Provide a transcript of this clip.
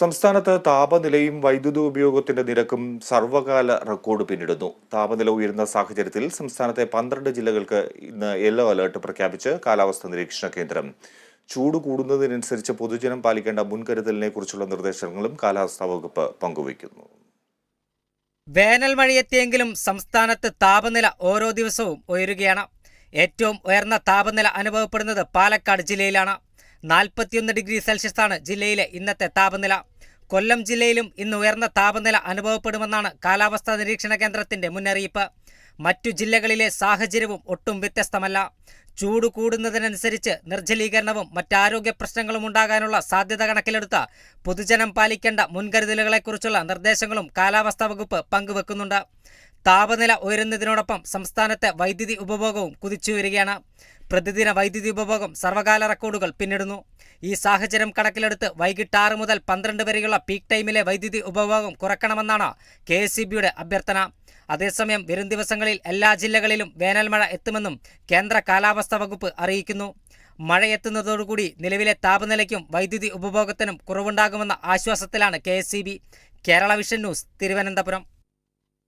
സംസ്ഥാനത്ത് താപനിലയും വൈദ്യുത ഉപയോഗത്തിന്റെ നിരക്കും സർവകാല റെക്കോർഡ് പിന്നിടുന്നു. താപനില ഉയരുന്ന സാഹചര്യത്തിൽ സംസ്ഥാനത്തെ 12 ജില്ലകൾക്ക് ഇന്ന് യെല്ലോ അലർട്ട് പ്രഖ്യാപിച്ച് കാലാവസ്ഥാ നിരീക്ഷണ കേന്ദ്രം. ചൂട് കൂടുന്നതിനനുസരിച്ച് പൊതുജനം പാലിക്കേണ്ട മുൻകരുതലിനെ കുറിച്ചുള്ള നിർദ്ദേശങ്ങളും കാലാവസ്ഥാ വകുപ്പ് പങ്കുവയ്ക്കുന്നു. വേനൽ മഴയെത്തിയെങ്കിലും സംസ്ഥാനത്ത് താപനില ഓരോ ദിവസവും ഉയരുകയാണ്. ഏറ്റവും ഉയർന്ന താപനില അനുഭവപ്പെടുന്നത് പാലക്കാട് ജില്ലയിലാണ്. 41 ഡിഗ്രി സെൽഷ്യസാണ് ജില്ലയിലെ ഇന്നത്തെ താപനില. കൊല്ലം ജില്ലയിലും ഇന്ന് ഉയർന്ന താപനില അനുഭവപ്പെടുമെന്നാണ് കാലാവസ്ഥാ നിരീക്ഷണ കേന്ദ്രത്തിന്റെ മുന്നറിയിപ്പ്. മറ്റു ജില്ലകളിലെ സാഹചര്യവും ഒട്ടും വ്യത്യസ്തമല്ല. ചൂട് കൂടുന്നതിനനുസരിച്ച് നിർജ്ജലീകരണവും മറ്റാരോഗ്യ പ്രശ്നങ്ങളും ഉണ്ടാകാനുള്ള സാധ്യത കണക്കിലെടുത്ത് പൊതുജനം പാലിക്കേണ്ട മുൻകരുതലുകളെക്കുറിച്ചുള്ള നിർദ്ദേശങ്ങളും കാലാവസ്ഥാ വകുപ്പ് പങ്കുവെക്കുന്നുണ്ട്. താപനില ഉയരുന്നതിനോടൊപ്പം സംസ്ഥാനത്തെ വൈദ്യുതി ഉപഭോഗവും കുതിച്ചുയരുകയാണ്. പ്രതിദിന വൈദ്യുതി ഉപഭോഗം സർവകാല റെക്കോർഡുകൾ പിന്നിടുന്നു. ഈ സാഹചര്യം കണക്കിലെടുത്ത് വൈകിട്ട് 6 മുതൽ 12 വരെയുള്ള പീക്ക് ടൈമിലെ വൈദ്യുതി ഉപഭോഗം കുറയ്ക്കണമെന്നാണ് KSEBയുടെ അഭ്യർത്ഥന. അതേസമയം വരും ദിവസങ്ങളിൽ എല്ലാ ജില്ലകളിലും വേനൽമഴ എത്തുമെന്നും കേന്ദ്ര കാലാവസ്ഥാ വകുപ്പ് അറിയിക്കുന്നു. മഴയെത്തുന്നതോടുകൂടി നിലവിലെ താപനിലയ്ക്കും വൈദ്യുതി ഉപഭോഗത്തിനും കുറവുണ്ടാകുമെന്ന ആശ്വാസത്തിലാണ് KSEB. Kerala vision news, Thiruvananthapuram.